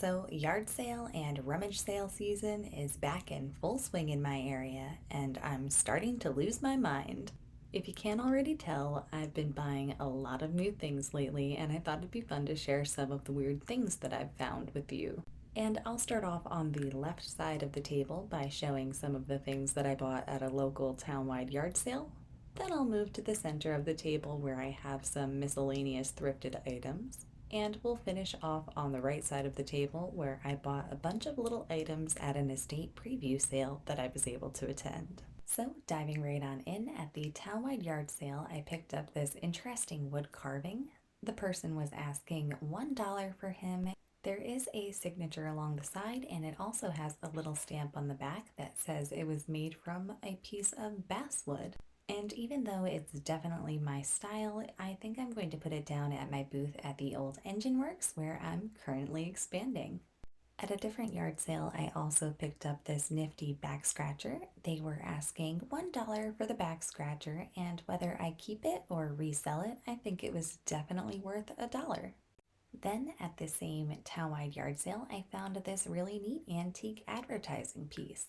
So, yard sale and rummage sale season is back in full swing in my area, and I'm starting to lose my mind. If you can't already tell, I've been buying a lot of new things lately, and I thought it'd be fun to share some of the weird things that I've found with you. And I'll start off on the left side of the table by showing some of the things that I bought at a local townwide yard sale. Then I'll move to the center of the table where I have some miscellaneous thrifted items. And we'll finish off on the right side of the table where I bought a bunch of little items at an estate preview sale that I was able to attend. So, diving right on in, at the townwide yard sale, I picked up this interesting wood carving. The person was asking $1 for him. There is a signature along the side, and it also has a little stamp on the back that says it was made from a piece of basswood. And even though it's definitely my style, I think I'm going to put it down at my booth at the Old Engine Works where I'm currently expanding. At a different yard sale, I also picked up this nifty back scratcher. They were asking $1 for the back scratcher, and whether I keep it or resell it, I think it was definitely worth a dollar. Then at the same townwide yard sale, I found this really neat antique advertising piece.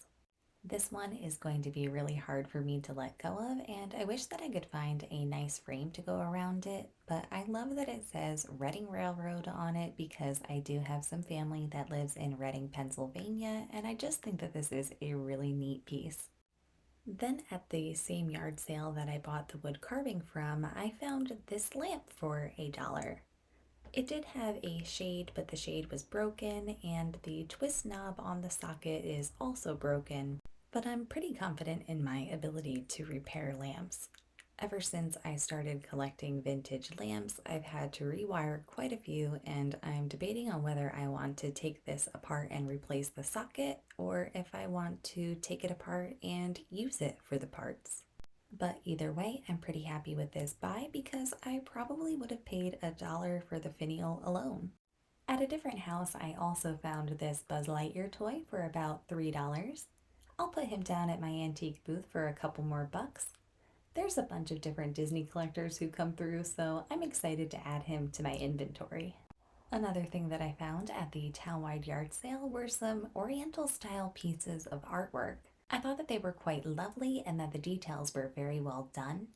This one is going to be really hard for me to let go of, and I wish that I could find a nice frame to go around it, but I love that it says Reading Railroad on it because I do have some family that lives in Reading, Pennsylvania, and I just think that this is a really neat piece. Then at the same yard sale that I bought the wood carving from, I found this lamp for a dollar. It did have a shade, but the shade was broken, and the twist knob on the socket is also broken, but I'm pretty confident in my ability to repair lamps. Ever since I started collecting vintage lamps, I've had to rewire quite a few, and I'm debating on whether I want to take this apart and replace the socket, or if I want to take it apart and use it for the parts. But either way, I'm pretty happy with this buy because I probably would have paid a dollar for the finial alone. At a different house, I also found this Buzz Lightyear toy for about $3. I'll put him down at my antique booth for a couple more bucks. There's a bunch of different Disney collectors who come through, so I'm excited to add him to my inventory. Another thing that I found at the townwide yard sale were some Oriental style pieces of artwork. I thought that they were quite lovely and that the details were very well done.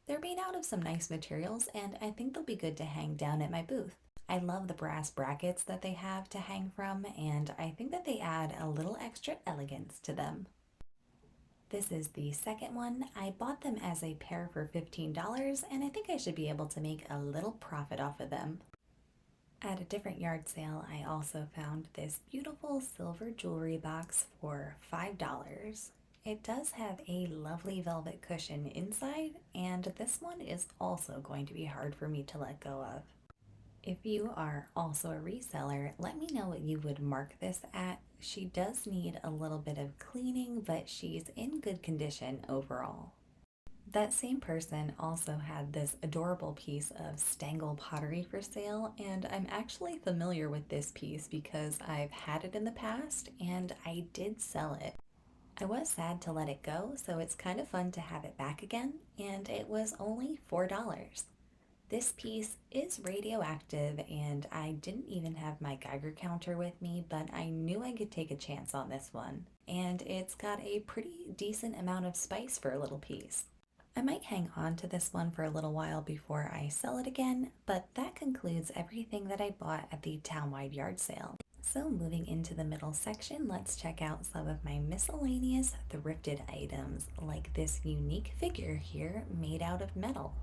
They're made out of some nice materials, and I think they'll be good to hang down at my booth. I love the brass brackets that they have to hang from, and I think that they add a little extra elegance to them. This is the second one. I bought them as a pair for $15, and I think I should be able to make a little profit off of them. At a different yard sale, I also found this beautiful silver jewelry box for $5. It does have a lovely velvet cushion inside, and this one is also going to be hard for me to let go of. If you are also a reseller, let me know what you would mark this at. She does need a little bit of cleaning, but she's in good condition overall. That same person also had this adorable piece of Stangl pottery for sale, and I'm actually familiar with this piece because I've had it in the past and I did sell it. I was sad to let it go, so it's kind of fun to have it back again, and it was only $4. This piece is radioactive, and I didn't even have my Geiger counter with me, but I knew I could take a chance on this one. And it's got a pretty decent amount of spice for a little piece. I might hang on to this one for a little while before I sell it again, but that concludes everything that I bought at the townwide yard sale. So moving into the middle section, let's check out some of my miscellaneous thrifted items, like this unique figure here made out of metal.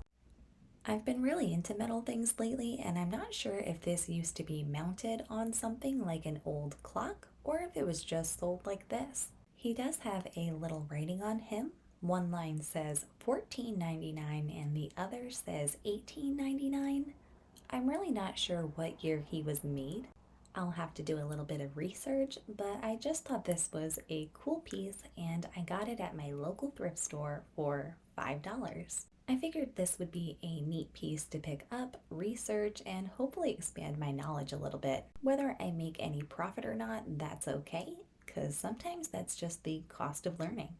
I've been really into metal things lately, and I'm not sure if this used to be mounted on something like an old clock or if it was just sold like this. He does have a little writing on him. One line says $14.99 and the other says $18.99. I'm really not sure what year he was made. I'll have to do a little bit of research, but I just thought this was a cool piece and I got it at my local thrift store for $5. I figured this would be a neat piece to pick up, research, and hopefully expand my knowledge a little bit. Whether I make any profit or not, that's okay, because sometimes that's just the cost of learning.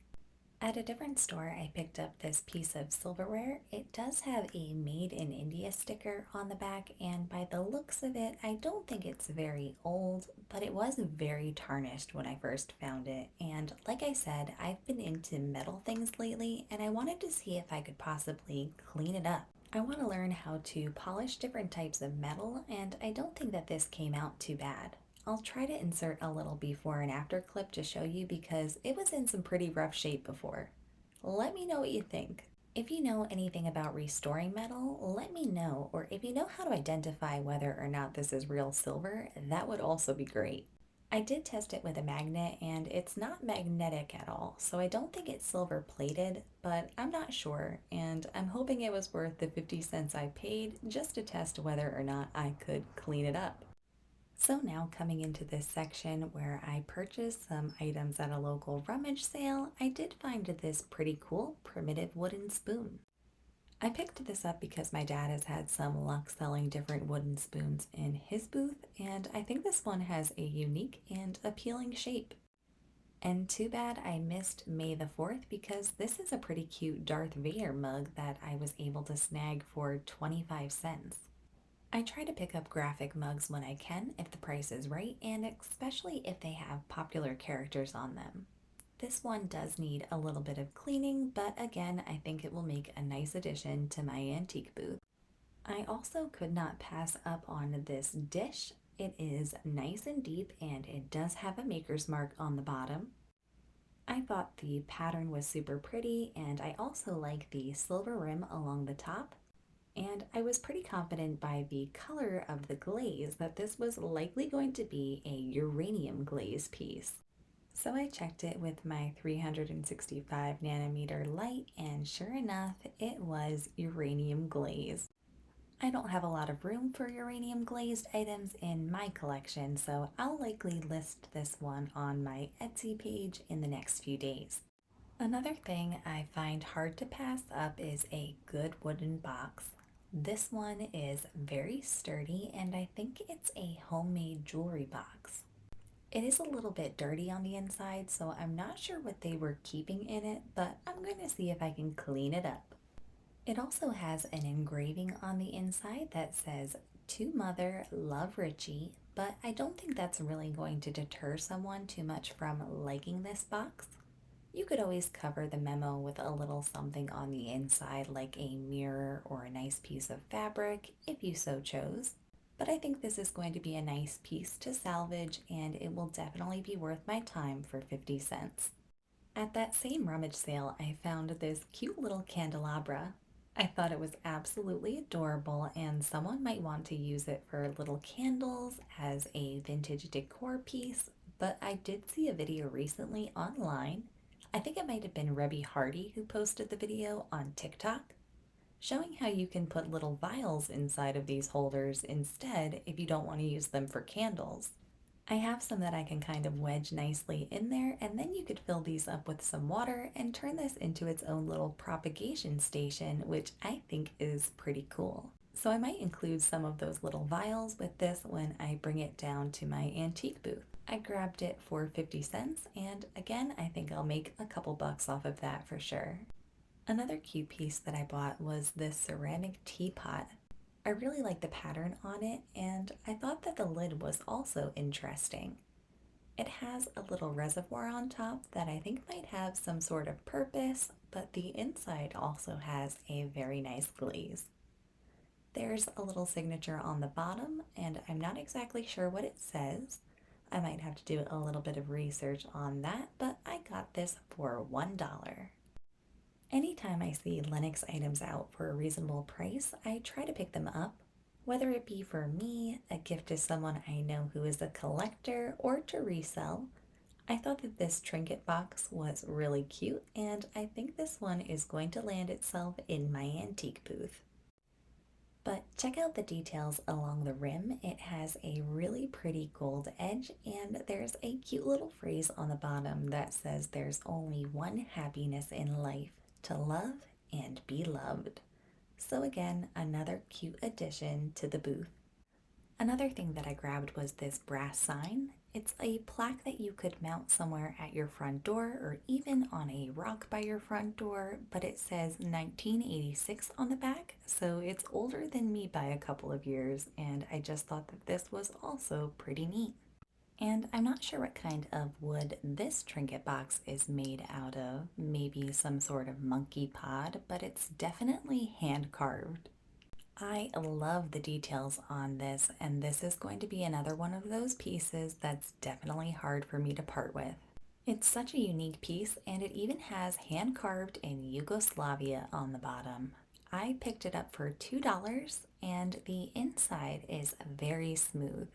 At a different store, I picked up this piece of silverware. It does have a Made in India sticker on the back, and by the looks of it, I don't think it's very old, but it was very tarnished when I first found it. And like I said, I've been into metal things lately, and I wanted to see if I could possibly clean it up. I want to learn how to polish different types of metal, and I don't think that this came out too bad. I'll try to insert a little before and after clip to show you because it was in some pretty rough shape before. Let me know what you think. If you know anything about restoring metal, let me know, or if you know how to identify whether or not this is real silver, that would also be great. I did test it with a magnet and it's not magnetic at all, so I don't think it's silver plated, but I'm not sure, and I'm hoping it was worth the 50 cents I paid just to test whether or not I could clean it up. So now coming into this section where I purchased some items at a local rummage sale, I did find this pretty cool primitive wooden spoon. I picked this up because my dad has had some luck selling different wooden spoons in his booth, and I think this one has a unique and appealing shape. And too bad I missed May the 4th because this is a pretty cute Darth Vader mug that I was able to snag for 25 cents. I try to pick up graphic mugs when I can if the price is right, and especially if they have popular characters on them. This one does need a little bit of cleaning, but again, I think it will make a nice addition to my antique booth. I also could not pass up on this dish. It is nice and deep and it does have a maker's mark on the bottom. I thought the pattern was super pretty, and I also like the silver rim along the top. And I was pretty confident by the color of the glaze that this was likely going to be a uranium glaze piece. So I checked it with my 365 nanometer light, and sure enough, it was uranium glaze. I don't have a lot of room for uranium glazed items in my collection, so I'll likely list this one on my Etsy page in the next few days. Another thing I find hard to pass up is a good wooden box. This one is very sturdy, and I think it's a homemade jewelry box. It is a little bit dirty on the inside, so I'm not sure what they were keeping in it, but I'm going to see if I can clean it up. It also has an engraving on the inside that says, "To Mother, Love Richie," but I don't think that's really going to deter someone too much from liking this box. You could always cover the memo with a little something on the inside, like a mirror or a nice piece of fabric, if you so chose. But I think this is going to be a nice piece to salvage, and it will definitely be worth my time for 50 cents. At that same rummage sale, I found this cute little candelabra. I thought it was absolutely adorable, and someone might want to use it for little candles as a vintage decor piece, but I did see a video recently online. I think it might have been Rebby Hardy who posted the video on TikTok, showing how you can put little vials inside of these holders instead if you don't want to use them for candles. I have some that I can kind of wedge nicely in there, and then you could fill these up with some water and turn this into its own little propagation station, which I think is pretty cool. So I might include some of those little vials with this when I bring it down to my antique booth. I grabbed it for 50 cents, and again, I think I'll make a couple bucks off of that for sure. Another cute piece that I bought was this ceramic teapot. I really like the pattern on it, and I thought that the lid was also interesting. It has a little reservoir on top that I think might have some sort of purpose, but the inside also has a very nice glaze. There's a little signature on the bottom, and I'm not exactly sure what it says. I might have to do a little bit of research on that, but I got this for $1. Anytime I see Lenox items out for a reasonable price, I try to pick them up, whether it be for me, a gift to someone I know who is a collector, or to resell. I thought that this trinket box was really cute, and I think this one is going to land itself in my antique booth. But check out the details along the rim. It has a really pretty gold edge, and there's a cute little phrase on the bottom that says there's only one happiness in life: to love and be loved. So again, another cute addition to the booth. Another thing that I grabbed was this brass sign. It's a plaque that you could mount somewhere at your front door or even on a rock by your front door, but it says 1986 on the back, so it's older than me by a couple of years, and I just thought that this was also pretty neat. And I'm not sure what kind of wood this trinket box is made out of, maybe some sort of monkey pod, but it's definitely hand carved. I love the details on this, and this is going to be another one of those pieces that's definitely hard for me to part with. It's such a unique piece, and it even has hand carved in Yugoslavia on the bottom. I picked it up for $2, and the inside is very smooth.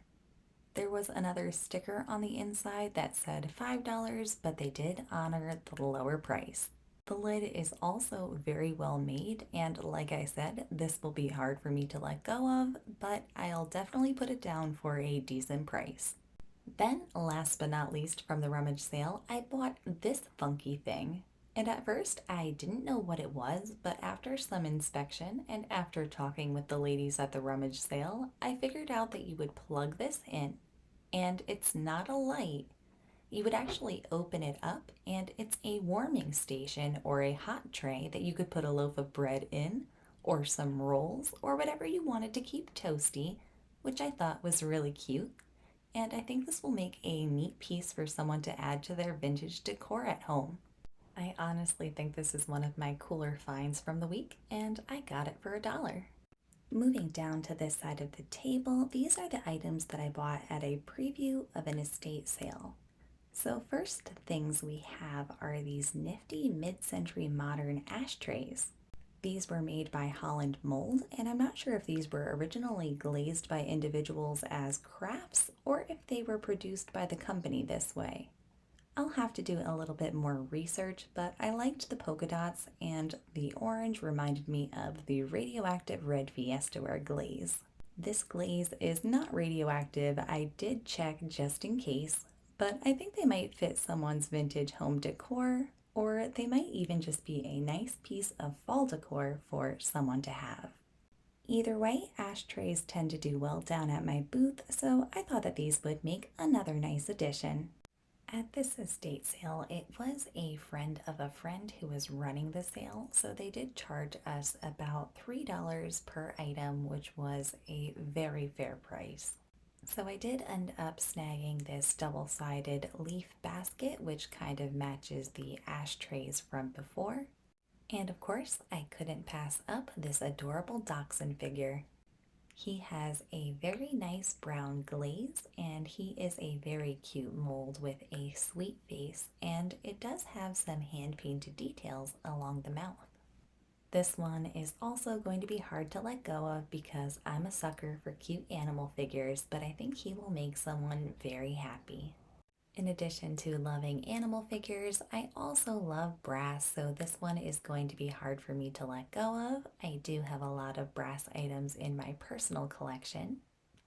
There was another sticker on the inside that said $5, but they did honor the lower price. The lid is also very well made, and like I said, this will be hard for me to let go of, but I'll definitely put it down for a decent price. Then, last but not least from the rummage sale, I bought this funky thing. And at first, I didn't know what it was, but after some inspection and after talking with the ladies at the rummage sale, I figured out that you would plug this in, and it's not a light. You would actually open it up, and it's a warming station or a hot tray that you could put a loaf of bread in, or some rolls, or whatever you wanted to keep toasty, which I thought was really cute. And I think this will make a neat piece for someone to add to their vintage decor at home. I honestly think this is one of my cooler finds from the week, and I got it for $1. Moving down to this side of the table, these are the items that I bought at a preview of an estate sale. So first things we have are these nifty mid-century modern ashtrays. These were made by Holland Mold, and I'm not sure if these were originally glazed by individuals as crafts or if they were produced by the company this way. I'll have to do a little bit more research, but I liked the polka dots, and the orange reminded me of the radioactive red Fiestaware glaze. This glaze is not radioactive, I did check just in case, but I think they might fit someone's vintage home decor, or they might even just be a nice piece of fall decor for someone to have. Either way, ashtrays tend to do well down at my booth, so I thought that these would make another nice addition. At this estate sale, it was a friend of a friend who was running the sale, so they did charge us about $3 per item, which was a very fair price. So I did end up snagging this double-sided leaf basket, which kind of matches the ashtrays from before. And of course, I couldn't pass up this adorable dachshund figure. He has a very nice brown glaze, and he is a very cute mold with a sweet face, and it does have some hand-painted details along the mouth. This one is also going to be hard to let go of because I'm a sucker for cute animal figures, but I think he will make someone very happy. In addition to loving animal figures, I also love brass, so this one is going to be hard for me to let go of. I do have a lot of brass items in my personal collection.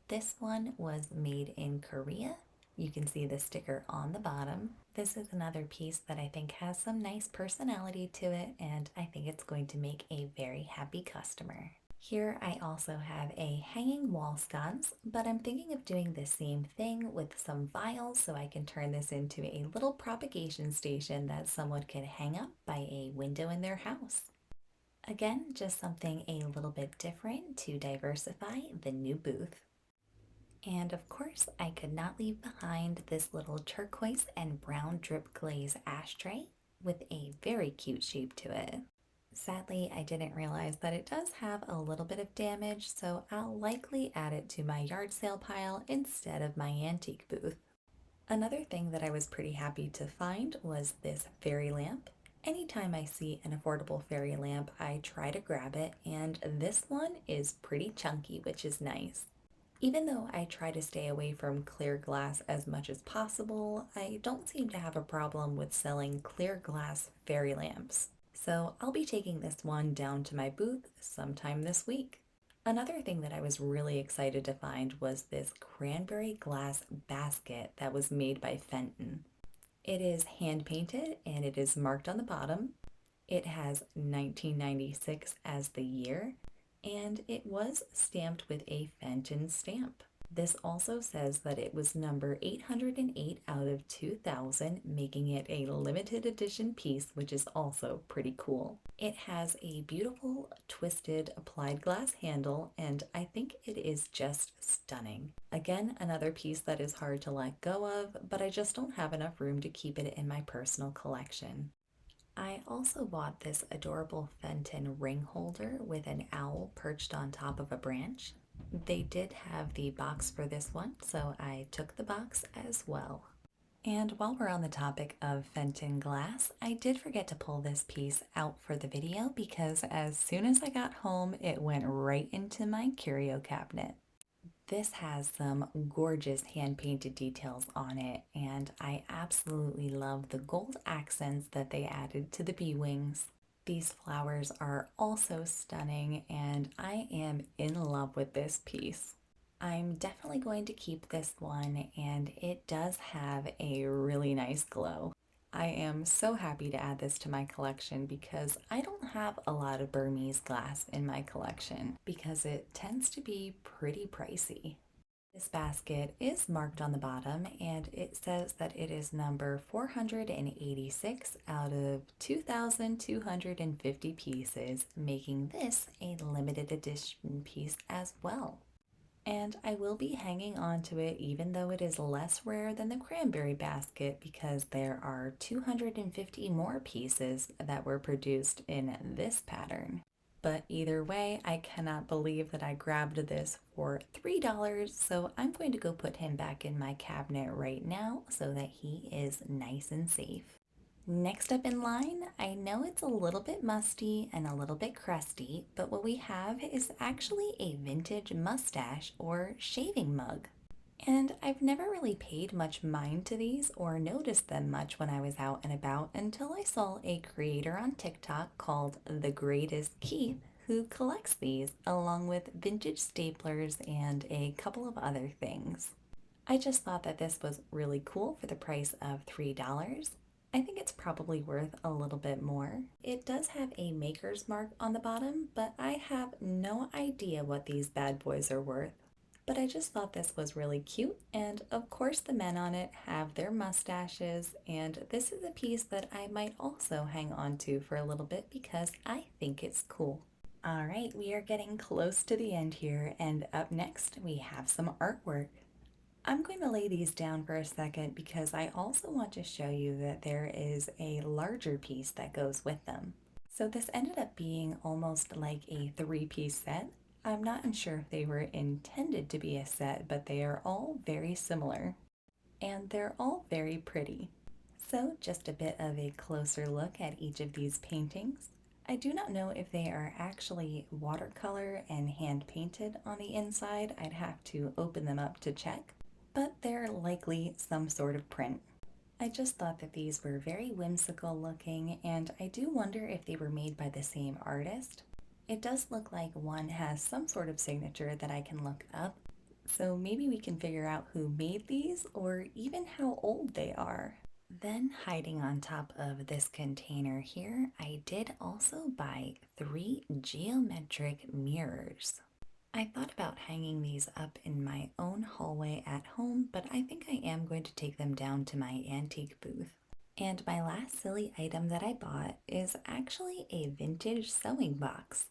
This one was made in Korea. You can see the sticker on the bottom. This is another piece that I think has some nice personality to it, and I think it's going to make a very happy customer. Here I also have a hanging wall sconce, but I'm thinking of doing the same thing with some vials so I can turn this into a little propagation station that someone could hang up by a window in their house. Again, just something a little bit different to diversify the new booth. And of course, I could not leave behind this little turquoise and brown drip glaze ashtray with a very cute shape to it. Sadly, I didn't realize that it does have a little bit of damage, so I'll likely add it to my yard sale pile instead of my antique booth. Another thing that I was pretty happy to find was this fairy lamp. Anytime I see an affordable fairy lamp, I try to grab it, and this one is pretty chunky, which is nice. Even though I try to stay away from clear glass as much as possible, I don't seem to have a problem with selling clear glass fairy lamps. So I'll be taking this one down to my booth sometime this week. Another thing that I was really excited to find was this cranberry glass basket that was made by Fenton. It is hand painted and it is marked on the bottom. It has 1996 as the year, and it was stamped with a Fenton stamp. This also says that it was number 808 out of 2000, making it a limited edition piece, which is also pretty cool. It has a beautiful twisted applied glass handle, and I think it is just stunning. Again, another piece that is hard to let go of, but I just don't have enough room to keep it in my personal collection. I also bought this adorable Fenton ring holder with an owl perched on top of a branch. They did have the box for this one, so I took the box as well. And while we're on the topic of Fenton glass, I did forget to pull this piece out for the video because as soon as I got home, it went right into my curio cabinet. This has some gorgeous hand-painted details on it, and I absolutely love the gold accents that they added to the bee wings. These flowers are also stunning, and I am in love with this piece. I'm definitely going to keep this one, and it does have a really nice glow. I am so happy to add this to my collection because I don't have a lot of Burmese glass in my collection because it tends to be pretty pricey. This basket is marked on the bottom and it says that it is number 486 out of 2,250 pieces, making this a limited edition piece as well. And I will be hanging on to it even though it is less rare than the cranberry basket because there are 250 more pieces that were produced in this pattern. But either way, I cannot believe that I grabbed this for $3, so I'm going to go put him back in my cabinet right now so that he is nice and safe. Next up in line, I know it's a little bit musty and a little bit crusty, but what we have is actually a vintage mustache or shaving mug. And I've never really paid much mind to these or noticed them much when I was out and about until I saw a creator on TikTok called The Greatest Keith who collects these along with vintage staplers and a couple of other things. I just thought that this was really cool for the price of $3. I think it's probably worth a little bit more. It does have a maker's mark on the bottom, but I have no idea what these bad boys are worth. But I just thought this was really cute, and of course the men on it have their mustaches, and this is a piece that I might also hang on to for a little bit because I think it's cool. Alright, we are getting close to the end here, and up next we have some artwork. I'm going to lay these down for a second because I also want to show you that there is a larger piece that goes with them. So this ended up being almost like a three-piece set. I'm not sure if they were intended to be a set, but they are all very similar. And they're all very pretty. So just a bit of a closer look at each of these paintings. I do not know if they are actually watercolor and hand painted on the inside. I'd have to open them up to check, but they're likely some sort of print. I just thought that these were very whimsical looking, and I do wonder if they were made by the same artist. It does look like one has some sort of signature that I can look up, so maybe we can figure out who made these or even how old they are. Then hiding on top of this container here, I did also buy 3 geometric mirrors. I thought about hanging these up in my own hallway at home, but I think I am going to take them down to my antique booth. And my last silly item that I bought is actually a vintage sewing box,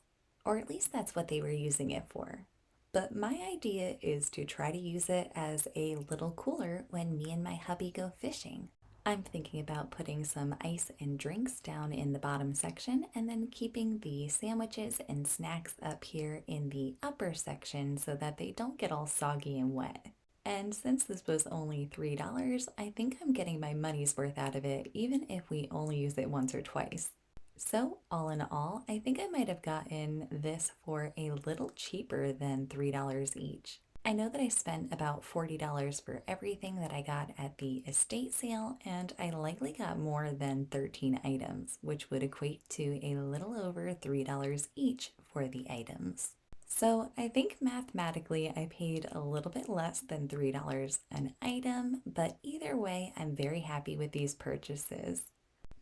or at least that's what they were using it for. But my idea is to try to use it as a little cooler when me and my hubby go fishing. I'm thinking about putting some ice and drinks down in the bottom section and then keeping the sandwiches and snacks up here in the upper section so that they don't get all soggy and wet. And since this was only $3, I think I'm getting my money's worth out of it even if we only use it once or twice. So all in all, I think I might have gotten this for a little cheaper than $3 each. I know that I spent about $40 for everything that I got at the estate sale, and I likely got more than 13 items, which would equate to a little over $3 each for the items. So I think mathematically I paid a little bit less than $3 an item, but either way, I'm very happy with these purchases.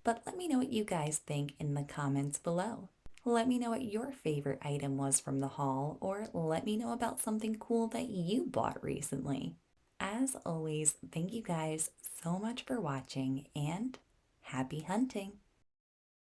But let me know what you guys think in the comments below. Let me know what your favorite item was from the haul, or let me know about something cool that you bought recently. As always, thank you guys so much for watching and happy hunting!